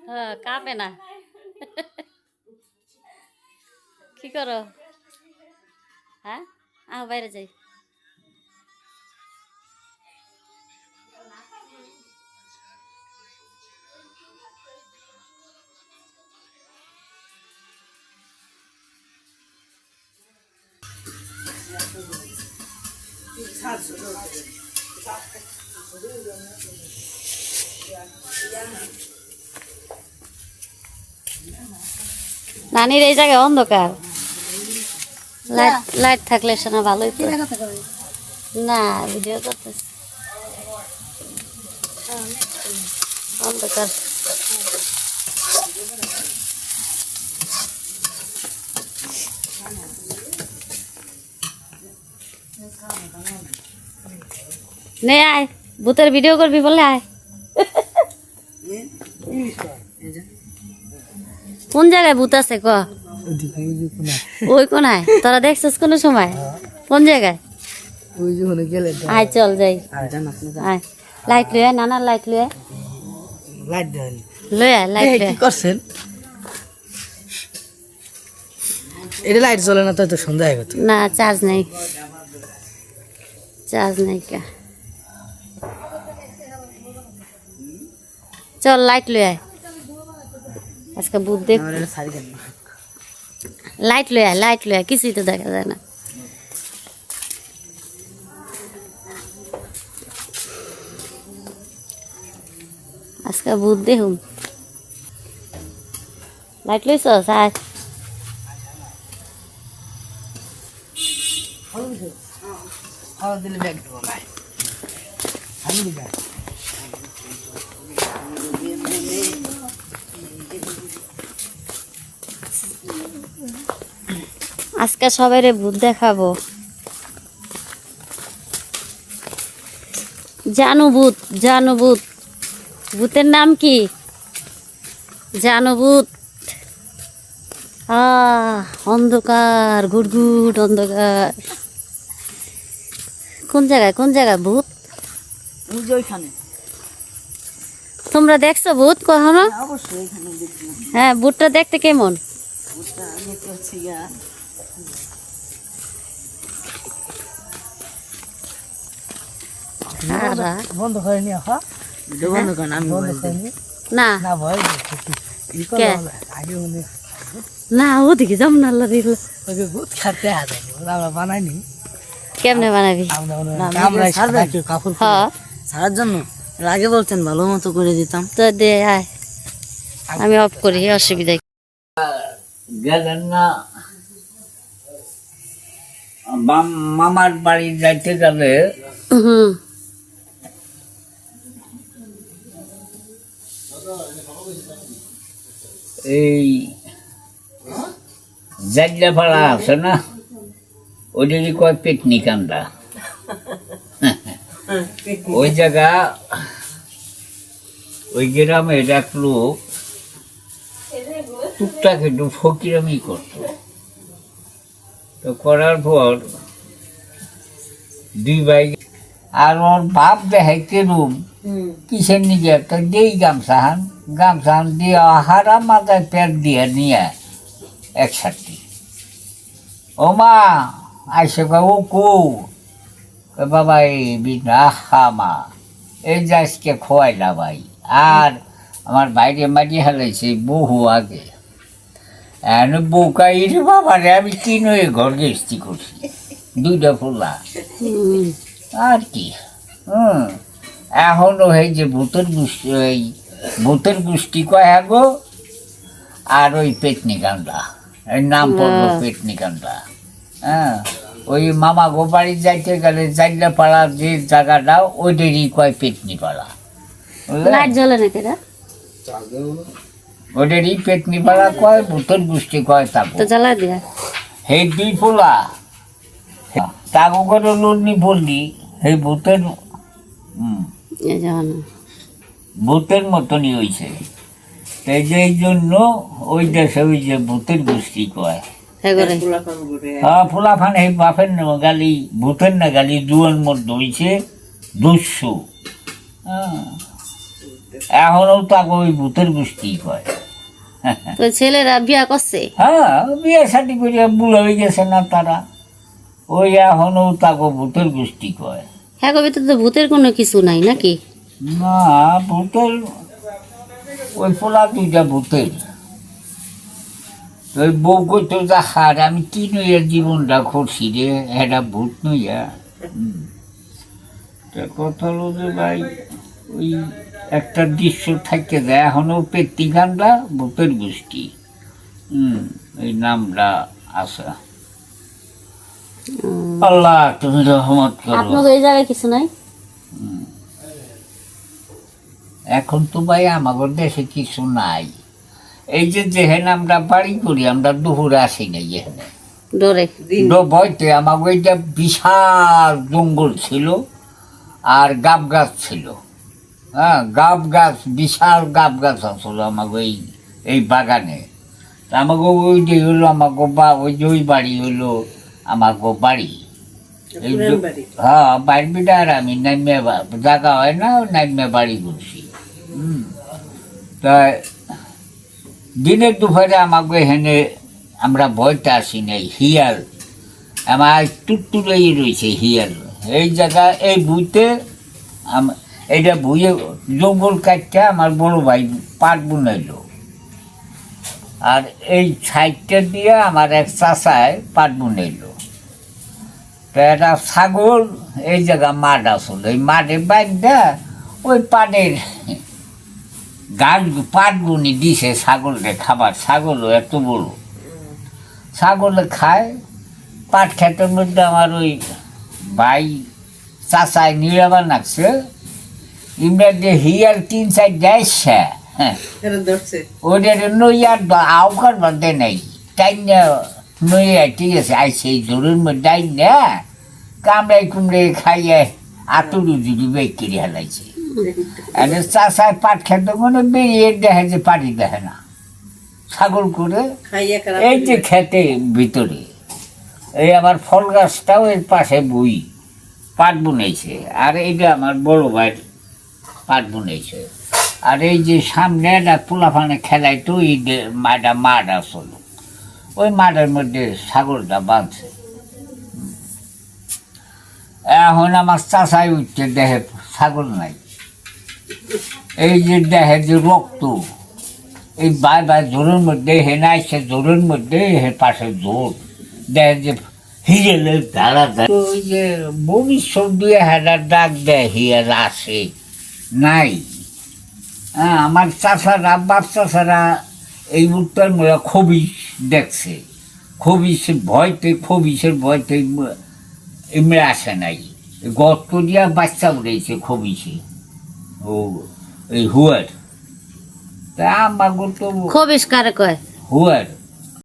হ্যাঁ কাঁপে না। কি করো? হ্যাঁ আহ বাইরে যাই। নানির এই জায়গায় অন্ধকার, লাইট লাইট থাকলে শোনা ভালোই তো। না ভিডিও করতেছি, অন্ধকার। নে আয়, ভূতের ভিডিও করবি বলে আয়। কোন জায়গায় ভূত আছে ক? ওই কোনায়? তোরা দেখছিস কোন সময়? কোন জায়গায়? আয় চল যাই। আয় লাইট লয়ে, নানার লাইট লয়ে, লাইট লয়ে লাইট লয়ে। কি করছেন? এটা লাইট জ্বলে না তো, তো সন্ধ্যা হয়ে গেছে। না চার্জ নাই, চার্জ নাই কা। চল লাইট লয়ে আয়, আজকে ভূত দেখ। লাইট লয়ে আয়, লাইট লয়ে আয়, কিছুই তো দেখা যায় না। আজকে ভূত দেখুম। লাইট লইছ আয়। আজকে সবাইরে ভূত দেখাবো। জানু ভূত, জানু ভূত। ভূতের নাম কি? জানু ভূত। অন্ধকার, গুড়গুড় অন্ধকার। কোন জায়গায়, কোন জায়গায় ভূত? তোমরা দেখছো ভূত কখনো? হ্যাঁ, ভূতটা দেখতে কেমন? বন্ধ করেনি না না ভয় কে? না ওদিকে যাম না, আল্লাহ দিল। ভূত খাতে আছে, আমরা বানাইনি। কেমনে বানাবি? কাপড় হ্যাঁ ছাড়ার জন্য আগে বলতেন, ভালো মতো করে দিতাম। তো দে আয়, আমি অফ করি, অসুবিধা কি? গেলেন না মামার বাড়ি যাইতে গেলে হুম এই জাগলা পাড়া আছে না, ওইটারই কয় পেটনি কান্দা। ওই জায়গা, ওই গ্রামের এক লোক টুকটাক একটু ফকিরামি করতো। তো করার পর দুই ভাই, আর ওর বাপ দেখাই কেরুম কিসের নিচে একটা দিই গামছাহান দিয়ে হারা মাথায় পেট দিয়ে নিয়ে একসাথে, ও মা আইসে ও কো বাবা, এই বিনা হা মা, এই যে আজকে খোয়াইলা ভাই। আর আমার বাইরে মাঝে হারাইছে বহু আগে, বউকাই রে বাবা রে, আমি তিন হয়ে ঘর গেস্তি করছি, দুইটা ফুলা আর কি। এখনো এই যে ভূতের গোষ্ঠী, ওই ভূতের গোষ্ঠী কয় গো, আর ওই পেটনি কান্দা, এই নাম পড়লো পেটনি কান্দা। হ্যাঁ, ওই মামা গো বাড়ি যাইতে গেলে জাইলা পাড়া যে জায়গাটা, ওইটারই কয় পেটনি পাড়া। লাইট জ্বলে নাকি রে? ওইটারই পেটনি পাড়া কয়, ভূতের গোষ্ঠী কয় তাকে। তো জ্বালা দিয়া সেই দুই পোলা তাগো করে লড়নি বললি, সেই ভূতের এই জানো ভূতের মতনই হয়েছে। তাই যে এই জন্য ওই দেশে ওই যে ভূতের গোষ্ঠী কয়। হ্যাঁ, ফুলাফান এই বাপের না গালি, ভূতের না গালি, দুয়ার মধ্যে হয়েছে 200। এখনো তাকে ওই ভূতের গোষ্ঠী কয়। তো ছেলেরা বিয়া করছে? হ্যাঁ, বিয়ে শাদি করে বুড়ো হয়ে গেছে না তারা, ওই এখনো তাকে ভূতের গোষ্ঠী কয়। হ্যাঁ, ভিতরে তো ভূতের কোনো কিছু নাই নাকি? না, ভূতের ওই পোলা দুইটা ভূতের। ওই বউ করতো যা হার আমি কি নইয়া জীবনটা করছি রে, এটা ভূত নইয়া। কথা হলো যে ভাই, ওই একটা দৃশ্য থাকতে যায় এখনো পেত্তি গানটা ভূতের গোষ্ঠী। এই নামটা আছে। আল্লাহ তুমি রহমত করো। আপনাদের এই জায়গায় কিছু নাই? এখন তো ভাই আমাদের দেশে কিছু নাই। এই যে যেখানে আমরা বাড়ি করি, আমরা দুপুরে আসি না যেখানে ডরে ভয়তে। আমাকে ওইটা বিশাল জঙ্গল ছিল আর গাব গাছ ছিল। হ্যাঁ, গাব গাছ, বিশাল গাব গাছ আসলো আমাকে এই বাগানে। আমাকে ওই যে হলো আমাকে ওই যে ওই বাড়ি হলো আমাকে বাড়ি। এই হ্যাঁ, বাড়ি বিটা আর আমি নাইমে জায়গা হয় না, নাইমে বাড়ি করছি। তা দিনের দুপুরে আমাকে হেনে আমরা ভয়টা আসি নাই। হিয়াল আমার টুকটুরেই রয়েছে হিয়াল এই জায়গা। এই বুইতে এইটা বুয়ে জঙ্গল কাটতে আমার বড় ভাই পাট বুনাইল, আর এই সাইডটা দিয়ে আমার এক চাষায় পাট বুনাইল। তো একটা ছাগল এই জায়গা মাঠ আসল, এই মাঠে বাইকটা ওই পাটের গাছ পাট বুনি দিছে ছাগলকে খাবার। ছাগলও এত বড়, ছাগলে খায়। পাট খেতের মধ্যে আমার ওই ভাই চাচায় নিরাবার নাকছে, ইমরা যে হিয়ার 3-4 যাইছে। হ্যাঁ, ওদের নইয়ার আউকার বাদে নাই, তাই না নইয়া ঠিক আছে আইসে জোরের মধ্যে আই না কামড়াই কুমড়ে খাইয়ে আতুরু জুড়ি বেগ করে হেলাইছে। এদের চাষায় পাট খেতে মনে বেরিয়ে দেখে যে পাটি দেখে না, ছাগল করে এই যে খেতে ভিতরে। এই আমার ফল গাছটাও এর পাশে বই পাট বুনেছে, আর এইটা আমার বড় ভাই পাট বুনেছে। আর এই যে সামনে একটা পোলাফানে খেলায় তো এই মাঠা মাঠ আসল, ওই মাঠের মধ্যে ছাগলটা বাঁধছে। এখন আমার চাষায় উঠছে দেখে ছাগল নাই, এই যে দেখে যে রক্ত এই বাই জোরের মধ্যে হেনে আসছে, জোরের মধ্যে হে পাশে জোর দেখে যে হিরেলে দাঁড়া যায়। ওই যে ভবিষ্যৎ দিয়ে হেডার ডাক দেয় হিয়ার আসে নাই। হ্যাঁ, আমার চাষারা বাপ চাষারা এই উত্তর মোড়া খবিস দেখছে, খবিসের ভয়তে এমনি আসে নাই। গর্ত দিয়া বাচ্চা উঠেছে খবিসে, ও এই হুয়ার। তা আমাকে তো খবিস কারে কয়? হুয়ার